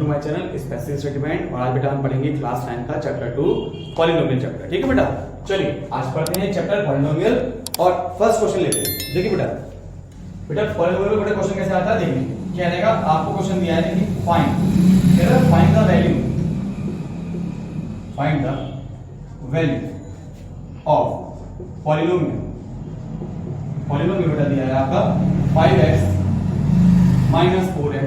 My channel special study band. और आज बेटा हम पढ़ेंगे क्लास 9 का चैप्टर 2 पॉलिनोमियल चैप्टर। ठीक है बेटा, चलिए आज पढ़ते हैं चैप्टर पॉलिनोमियल। और फर्स्ट क्वेश्चन लेते हैं। देखिए बेटा पॉलिनोमियल में बेटा क्वेश्चन कैसे आता है देखिए। क्या रहेगा, आपको क्वेश्चन दिया है देखिए find the value of polynomial बेटा दिया है आपका 5x माइनस 4x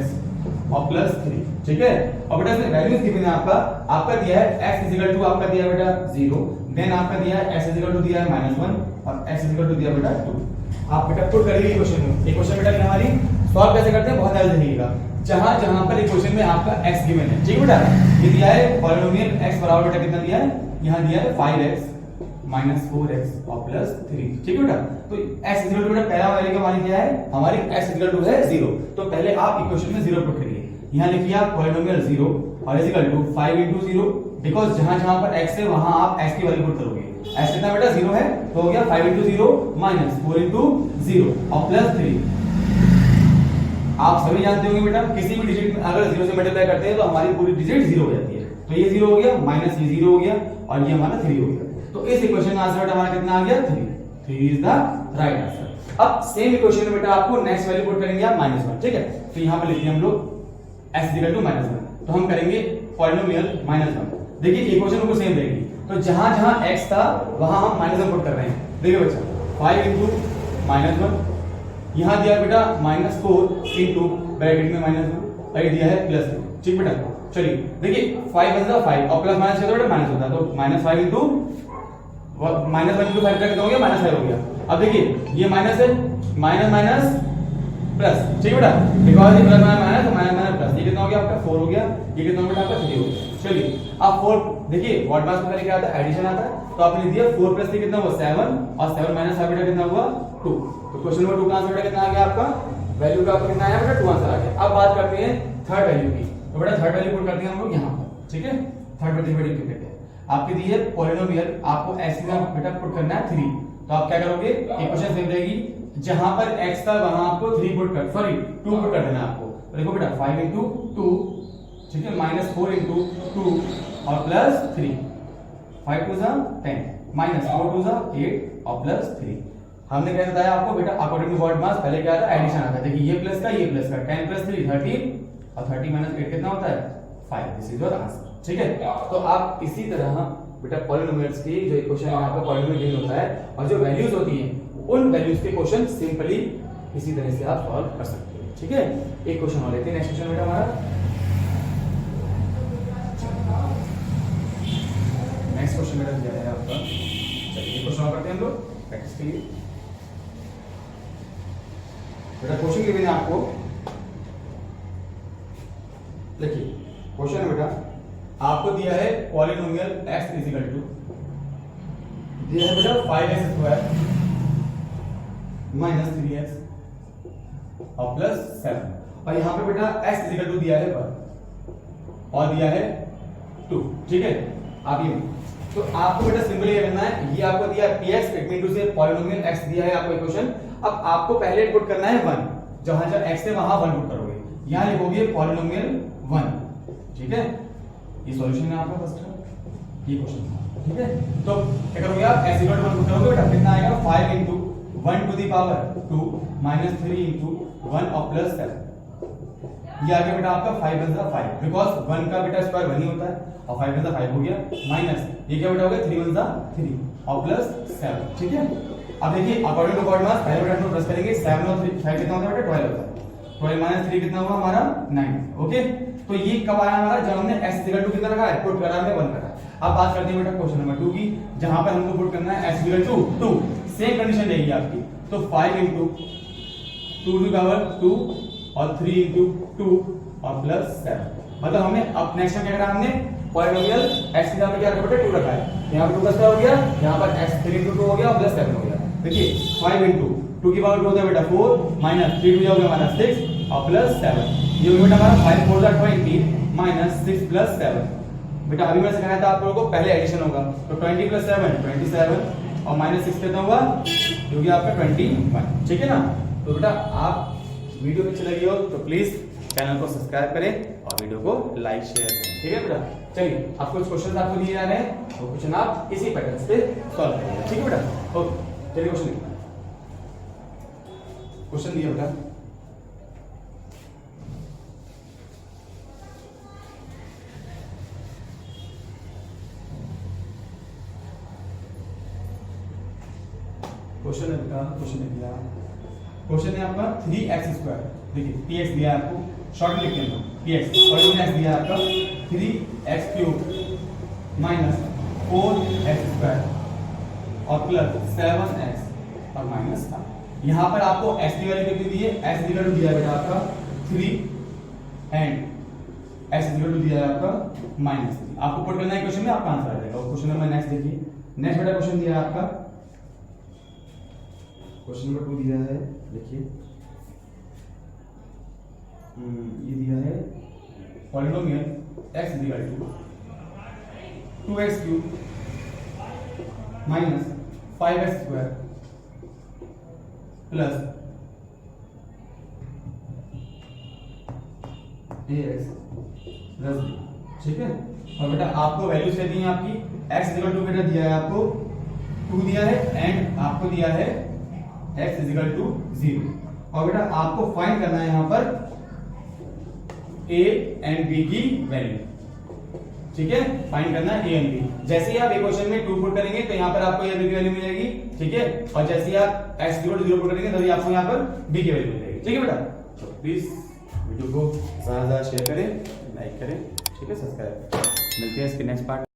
और प्लस 3। ठीक है, और बेटा इसमें वैल्यूज गिवन है आपका दिया है x इज इक्वल टू आपका दिया है बेटा 0, देन आपका दिया है x इज इक्वल टू दिया है -1 और x इज इक्वल टू दिया बेटा 2। आप बेटा पुट करिए इक्वेशन में। इक्वेशन बेटा हमारी सॉल्व कैसे करते हैं बहुत ध्यान देखिएगा। जहां पर इक्वेशन में आपका x गिवन है, ठीक है बेटा, ये दिया है पॉलिनोमियल x बराबर बेटा कितना दिया है, यहां दिया है 5x माइनस 4x और प्लस 3। ठीक है बेटा, तो x इक्वल टू बेटा पहला वैल्यू का मान क्या है, हमारी x इक्वल टू है 0। तो पहले आप इक्वेशन में 0 पुट करिए। यहां लिखिए आप पॉलिनोमियल 0 और is equal to 5 into 0, because जहां पर x है वहां आप x की वैल्यू पुट करोगे। x कितना बेटा 0 है, तो हो गया 5 into 0 माइनस 4 into 0 और प्लस 3। आप सभी जानते होंगे बेटा किसी भी डिजिट में अगर 0 से मल्टीप्लाई करते हैं तो हमारी पूरी डिजिट 0 हो जाती है। तो ये 0 हो गया, माइनस ये 0 हो गया और ये हमारा 3 हो गया। तो इस इक्वेशन का आंसर हमारा कितना आ गया 3 इज द राइट आंसर। अब सेम इक्वेशन में बेटा आपको नेक्स्ट वैल्यू पुट करेंगे आप -1। ठीक है, तो यहां पे लिखिए हम लोग x इक्वल टू -1। तो हम करेंगे पॉलिनोमियल -1। देखिए इक्वेशन को सेम रहेगी, तो जहां x था वहां हम -1 पुट कर रहे हैं। देखिए बच्चा 5 into -1, यहां दिया बेटा -4 into ब्रैकेट में -1 और ये दिया है +2। ठीक बेटा, चलिए देखिए 5 बन जाता 5 और प्लस माइनस से तो बेटा माइनस होता है, तो -5 into -1 into 5 कितना हो गया, -5 हो गया। अब देखिए ये माइनस है, माइनस प्लस, ठीक है बेटा, बिकॉज़ ये प्लस माइनस तो माइनस प्लस, ये कितना हो गया आपका 4 हो गया, ये कितना हो गया आपका 3 हो गया। चलिए अब 4 देखिए व्हाट मास में पहले क्या आता है, एडिशन आता है। तो आपने दिया 4 प्लस 3 कितना हुआ 7 और 7 माइनस 5 बेटा कितना हुआ 2। तो क्वेश्चन नंबर 2 का आंसर बेटा कितना आ गया आपका, वैल्यू का आपका कितना आया बेटा 2 आंसर आ गया। अब बात करते हैं थर्ड वैल्यू की। तो बेटा थर्ड वैल्यू पुट करते हैं हम लोग यहां पर। ठीक है, थर्ड वैल्यू क्या कहते हैं, आपकी दी है पॉलिनोमियल, आपको x का बेटा पुट करना है 3। तो आप क्या करोगे, इक्वेशन सेम रहेगी, जहां पर x था वहां आपको 2 पुट कर देना आपको। तो देखो बेटा 5 into 2, ठीक है, -4 into 2 और प्लस 3, 5 2 10 माइनस 4 2 8 और प्लस 3। हमने क्या बताया आपको बेटा, अकॉर्डिंग टू व्हाट मास पहले क्या आता है, एडिशन आता है। देखिए ये प्लस का 10 प्लस 3 30 और 30 माइनस 8 कितना होता है 5। This is your answer. ठीक है, तो आप इसी तरह बेटा पॉलिनोमियल्स की जो इक्वेशन यहाँ पे पॉलिनोमियल गिवन होता है और जो वैल्यूज होती हैं उन वैल्यूज के क्वेश्चन सिंपली इसी तरह से आप सॉल्व कर सकते हैं। ठीक है, एक क्वेश्चन और लेते हैं। नेक्स्ट क्वेश्चन बेटा हमारा नेक्स्ट क्वेश्चन बेटा दिया है आपका। चलिए क्वेश्चन करते हैं हम लोग प्रैक्टिस के लिए। बेटा क्वेश्चन गिवन है आपको, देखिए क्वेश्चन है बेटा आपको दिया है polynomial x is equal to दिया है बेटा 5x स्क्वायर माइनस 3x और प्लस 7 और यहां पे बेटा x इज इक्वल टू दिया है 1 और दिया है 2। ठीक है, आप ये तो आपको बेटा सिंपली ये करना है, ये आपको दिया है px, इट मीन टू से पॉलिनोमियल x दिया है आपको इक्वेशन। अब आपको पहले पुट करना है 1, जहां x है वहां 1 पुट करोगे, यहां लिखोगे पॉलिनोमियल 1। ठीक है, ये सॉल्यूशन है आपका फर्स्ट ये क्वेश्चन था। ठीक है, तो क्या करोगे आप x इक्वल टू 1 पुट करोगे बेटा, कितना आएगा 5 into 1 to the power 2 minus 3 into 1 और प्लस 7। ये आ गया बेटा आपका 5 बन 5, बिकॉज़ 1 का बेटा स्क्वायर 1 ही होता है और 5 बन 5 हो गया, माइनस ये क्या बेटा हो गया 3 बन 3 और प्लस 7। ठीक है, अब देखिए अकॉर्डिंग टू व्हाट मास पहले बेटा हम प्लस करेंगे, 7 और 3 5 कितना होता है बेटा 12 होता है, 12 माइनस 3 कितना हुआ हमारा 9। ओके, तो ये कब आया हमारा, जब हमने x इक्वल टू कितना रखा है, पुट करा हमने 1 करा। अब बात करते हैं बेटा क्वेश्चन नंबर 2 की, जहां पर हमको पुट करना है x equal to 2। Same condition रहेगी आपकी, तो 5 into 2 to the power 2 और 3 into 2 और प्लस 7। मतलब हमने अब नेक्स्ट में क्या करा, हमने पॉलिनोमियल x की जगह पे क्या रखा बेटा 2 रखा है, यहां पर 2 का स्क्वायर हो गया, यहां पर x 3 into 2 हो गया और प्लस 7 हो गया। देखिए 5 into 2 की पावर 2 होता है बेटा 4 माइनस 3 2 हो गया माइनस 6 और प्लस 7। ये हो गया हमारा 5 4 20 माइनस 6 प्लस 7। बेटा अभी मैंने सिखाया था आप लोगों को पहले एडिशन होगा, तो 20 प्लस 7 27 और माइनस 6 कितना हुआ, जो कि आपका 21। ठीक है ना। तो बेटा आप वीडियो अच्छी लगी हो तो प्लीज चैनल को सब्सक्राइब करें और वीडियो को लाइक शेयर करें। ठीक है बेटा, चलिए अब कुछ क्वेश्चन आपको दिए जा रहे हैं, वो क्वेश्चन आप इसी पैटर्न से सॉल्व करेंगे। ठीक है बेटा, ओके चलिए क्वेश्चन दिया बेटा। क्वेश्चन है बेटा, क्वेश्चन है आपका 3x²। देखिए px दिया है आपको, शॉर्ट में लिखते हैं px, और x दिया है आपका 3x³ माइनस 4x² और प्लस 7x और माइनस का। यहाँ पर आपको x की वैल्यू कितनी दी है, x इक्वल टू दिया है बेटा आपका 3 एंड x इक्वल टू दिया है आपका -3। आपको पुट करना है क्वेश्चन में, आपका आंसर आ जाएगा। क्वेश्चन नंबर नेक्स्ट देखिए, नेक्स्ट बेटा क्वेश्चन दिया है आपका, क्वेश्चन नंबर 2 दिया है। देखिए ये दिया है polynomial x equal to 2x³ minus 5x² plus ax plus b। ठीक है, और बेटा आपको वैल्यूज दे दी है आपकी, x इक्वल टू बेटा दिया है आपको 2 दिया है एंड आपको दिया है x इक्वल टू 0। और बेटा आपको फाइंड करना है यहाँ पर a एंड b की वैल्यू। ठीक है, फाइंड करना है a एंड b। जैसे ही आप एक क्वेश्चन में 2 पुट करेंगे तो यहाँ पर आपको a b की वैल्यू मिलेगी। ठीक है, और जैसे ही आप x इक्वल टू 0 पुट करेंगे तभी आपको यहाँ पर b की वैल्यू मिलेगी। ठीक है बेटा, तो प्लीज वीडियो को ज्यादा शेयर करें, लाइक करें, ठीक है, सब्सक्राइब। मिलते हैं इसके नेक्स्ट पार्ट।